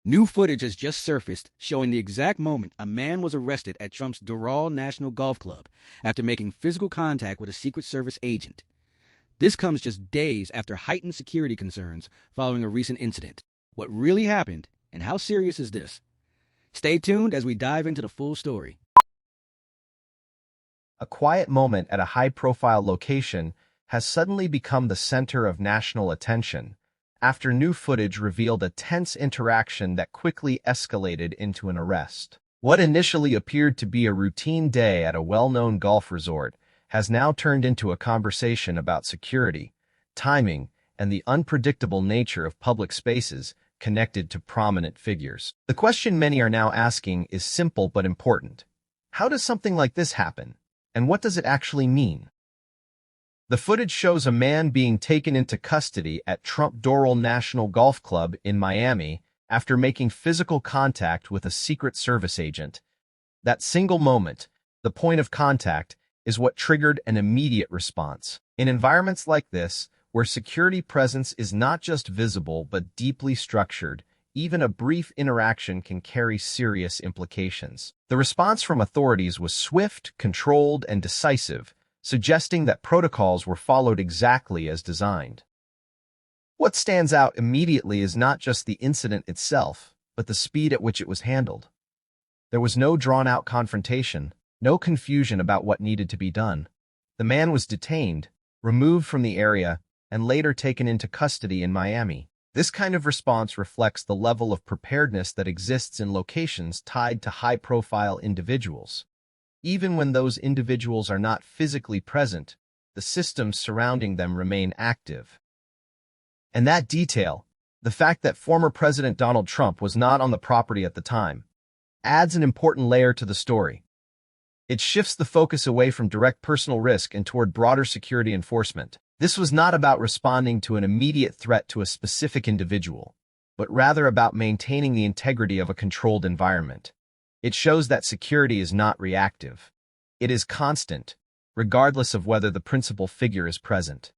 New footage has just surfaced showing the exact moment a man was arrested at Trump's Doral National Golf Club after making physical contact with a Secret Service agent. This comes just days after heightened security concerns following a recent incident. What really happened, and how serious is this? Stay tuned as we dive into the full story. A quiet moment at a high-profile location has suddenly become the center of national attention after new footage revealed a tense interaction that quickly escalated into an arrest. What initially appeared to be a routine day at a well-known golf resort has now turned into a conversation about security, timing, and the unpredictable nature of public spaces connected to prominent figures. The question many are now asking is simple but important. How does something like this happen, and what does it actually mean? The footage shows a man being taken into custody at Trump Doral National Golf Club in Miami after making physical contact with a Secret Service agent. That single moment, the point of contact, is what triggered an immediate response. In environments like this, where security presence is not just visible but deeply structured, even a brief interaction can carry serious implications. The response from authorities was swift, controlled, and decisive, suggesting that protocols were followed exactly as designed. What stands out immediately is not just the incident itself, but the speed at which it was handled. There was no drawn-out confrontation, no confusion about what needed to be done. The man was detained, removed from the area, and later taken into custody in Miami. This kind of response reflects the level of preparedness that exists in locations tied to high-profile individuals. Even when those individuals are not physically present, the systems surrounding them remain active. And that detail, the fact that former President Donald Trump was not on the property at the time, adds an important layer to the story. It shifts the focus away from direct personal risk and toward broader security enforcement. This was not about responding to an immediate threat to a specific individual, but rather about maintaining the integrity of a controlled environment. It shows that security is not reactive. It is constant, regardless of whether the principal figure is present.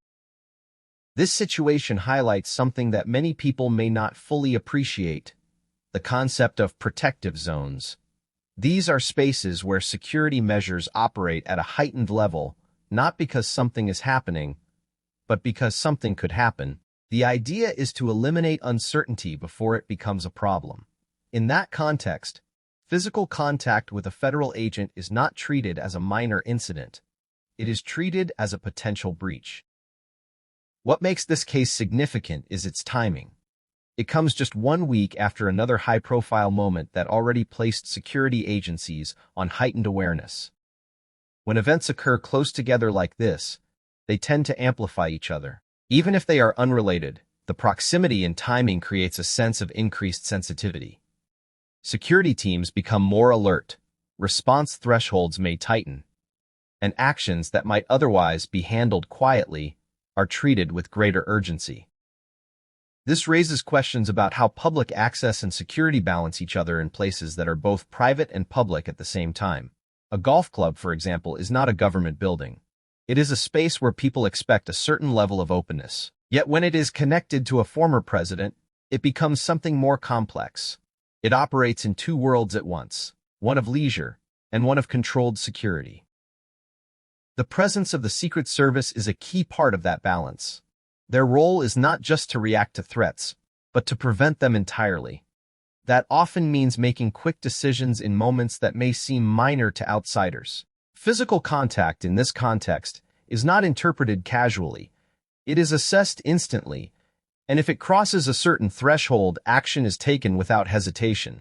This situation highlights something that many people may not fully appreciate: the concept of protective zones. These are spaces where security measures operate at a heightened level, not because something is happening, but because something could happen. The idea is to eliminate uncertainty before it becomes a problem. In that context, physical contact with a federal agent is not treated as a minor incident. It is treated as a potential breach. What makes this case significant is its timing. It comes just 1 week after another high-profile moment that already placed security agencies on heightened awareness. When events occur close together like this, they tend to amplify each other. Even if they are unrelated, the proximity and timing creates a sense of increased sensitivity. Security teams become more alert, response thresholds may tighten, and actions that might otherwise be handled quietly are treated with greater urgency. This raises questions about how public access and security balance each other in places that are both private and public at the same time. A golf club, for example, is not a government building. It is a space where people expect a certain level of openness. Yet when it is connected to a former president, it becomes something more complex. It operates in two worlds at once, one of leisure and one of controlled security. The presence of the Secret Service is a key part of that balance. Their role is not just to react to threats, but to prevent them entirely. That often means making quick decisions in moments that may seem minor to outsiders. Physical contact in this context is not interpreted casually. It is assessed instantly, and if it crosses a certain threshold, action is taken without hesitation.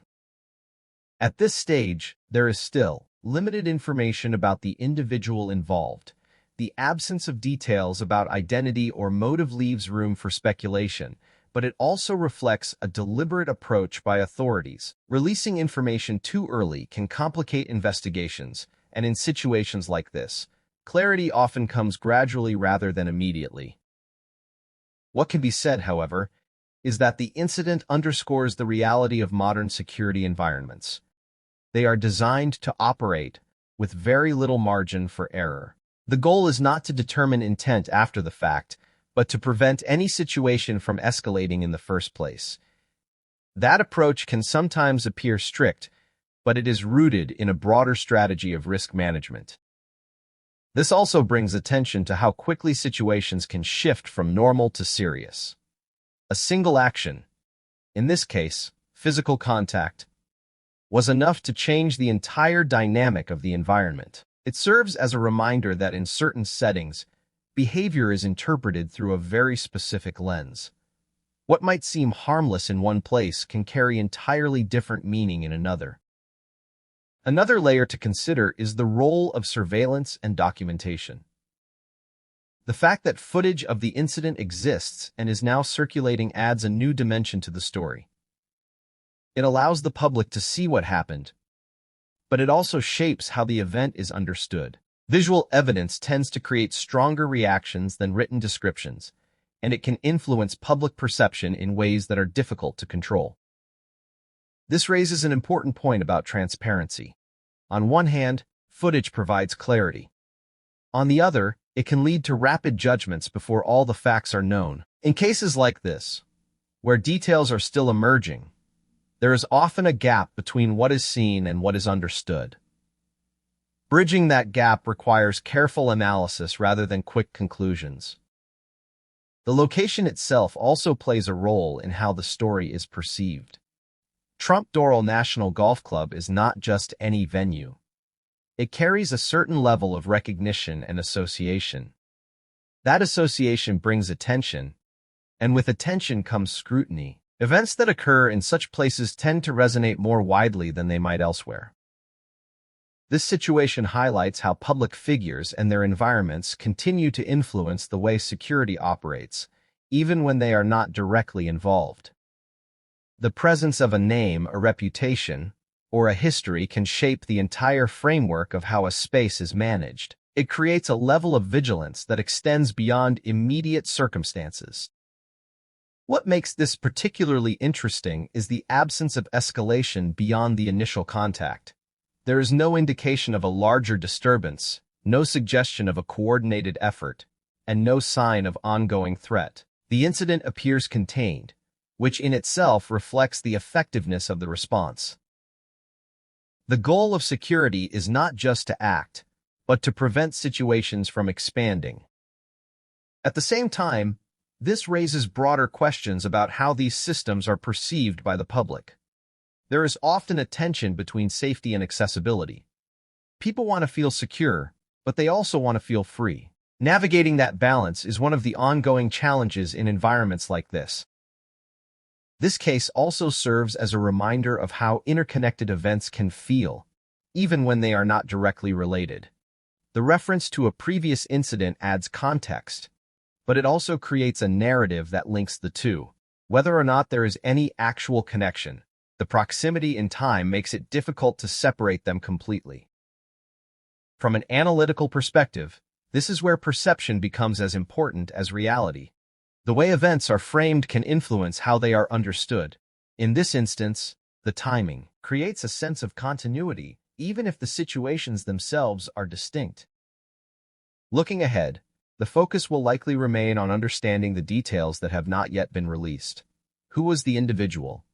At this stage, there is still limited information about the individual involved. The absence of details about identity or motive leaves room for speculation, but it also reflects a deliberate approach by authorities. Releasing information too early can complicate investigations, and in situations like this, clarity often comes gradually rather than immediately. What can be said, however, is that the incident underscores the reality of modern security environments. They are designed to operate with very little margin for error. The goal is not to determine intent after the fact, but to prevent any situation from escalating in the first place. That approach can sometimes appear strict, but it is rooted in a broader strategy of risk management. This also brings attention to how quickly situations can shift from normal to serious. A single action, in this case, physical contact, was enough to change the entire dynamic of the environment. It serves as a reminder that in certain settings, behavior is interpreted through a very specific lens. What might seem harmless in one place can carry entirely different meaning in another. Another layer to consider is the role of surveillance and documentation. The fact that footage of the incident exists and is now circulating adds a new dimension to the story. It allows the public to see what happened, but it also shapes how the event is understood. Visual evidence tends to create stronger reactions than written descriptions, and it can influence public perception in ways that are difficult to control. This raises an important point about transparency. On one hand, footage provides clarity. On the other, it can lead to rapid judgments before all the facts are known. In cases like this, where details are still emerging, there is often a gap between what is seen and what is understood. Bridging that gap requires careful analysis rather than quick conclusions. The location itself also plays a role in how the story is perceived. Trump Doral National Golf Club is not just any venue. It carries a certain level of recognition and association. That association brings attention, and with attention comes scrutiny. Events that occur in such places tend to resonate more widely than they might elsewhere. This situation highlights how public figures and their environments continue to influence the way security operates, even when they are not directly involved. The presence of a name, a reputation, or a history can shape the entire framework of how a space is managed. It creates a level of vigilance that extends beyond immediate circumstances. What makes this particularly interesting is the absence of escalation beyond the initial contact. There is no indication of a larger disturbance, no suggestion of a coordinated effort, and no sign of ongoing threat. The incident appears contained, which in itself reflects the effectiveness of the response. The goal of security is not just to act, but to prevent situations from expanding. At the same time, this raises broader questions about how these systems are perceived by the public. There is often a tension between safety and accessibility. People want to feel secure, but they also want to feel free. Navigating that balance is one of the ongoing challenges in environments like this. This case also serves as a reminder of how interconnected events can feel, even when they are not directly related. The reference to a previous incident adds context, but it also creates a narrative that links the two. Whether or not there is any actual connection, the proximity in time makes it difficult to separate them completely. From an analytical perspective, this is where perception becomes as important as reality. The way events are framed can influence how they are understood. In this instance, the timing creates a sense of continuity, even if the situations themselves are distinct. Looking ahead, the focus will likely remain on understanding the details that have not yet been released. Who was the individual?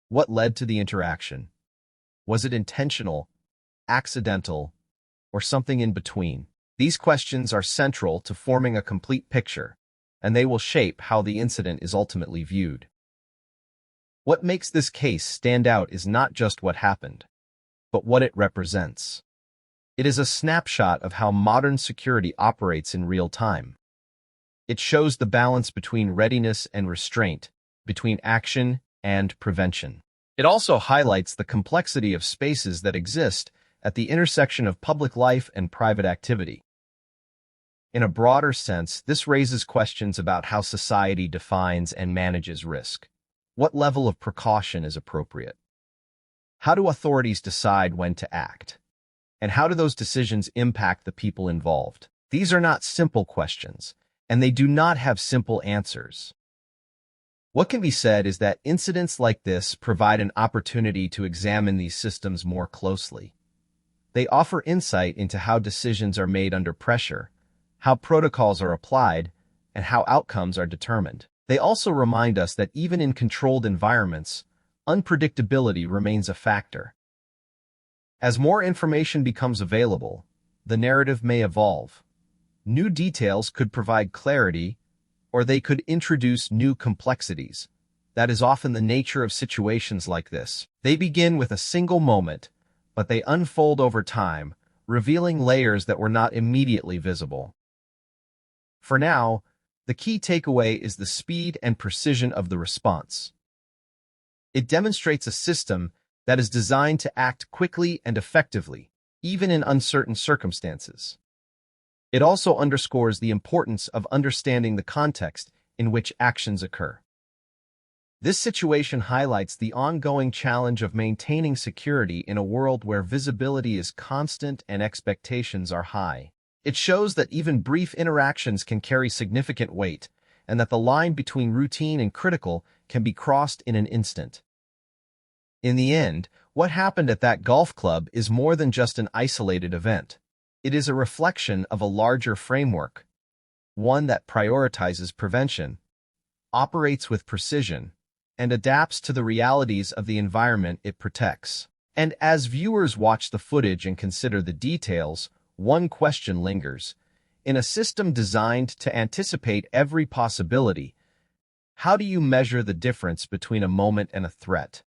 What led to the interaction? Was it intentional, accidental, or something in between? These questions are central to forming a complete picture, and they will shape how the incident is ultimately viewed. What makes this case stand out is not just what happened, but what it represents. It is a snapshot of how modern security operates in real time. It shows the balance between readiness and restraint, between action and prevention. It also highlights the complexity of spaces that exist at the intersection of public life and private activity. In a broader sense, this raises questions about how society defines and manages risk. What level of precaution is appropriate? How do authorities decide when to act? And how do those decisions impact the people involved? These are not simple questions, and they do not have simple answers. What can be said is that incidents like this provide an opportunity to examine these systems more closely. They offer insight into how decisions are made under pressure, how protocols are applied, and how outcomes are determined. They also remind us that even in controlled environments, unpredictability remains a factor. As more information becomes available, the narrative may evolve. New details could provide clarity, or they could introduce new complexities. That is often the nature of situations like this. They begin with a single moment, but they unfold over time, revealing layers that were not immediately visible. For now, the key takeaway is the speed and precision of the response. It demonstrates a system that is designed to act quickly and effectively, even in uncertain circumstances. It also underscores the importance of understanding the context in which actions occur. This situation highlights the ongoing challenge of maintaining security in a world where visibility is constant and expectations are high. It shows that even brief interactions can carry significant weight, and that the line between routine and critical can be crossed in an instant. In the end, what happened at that golf club is more than just an isolated event. It is a reflection of a larger framework, one that prioritizes prevention, operates with precision, and adapts to the realities of the environment it protects. And as viewers watch the footage and consider the details, one question lingers. In a system designed to anticipate every possibility, how do you measure the difference between a moment and a threat?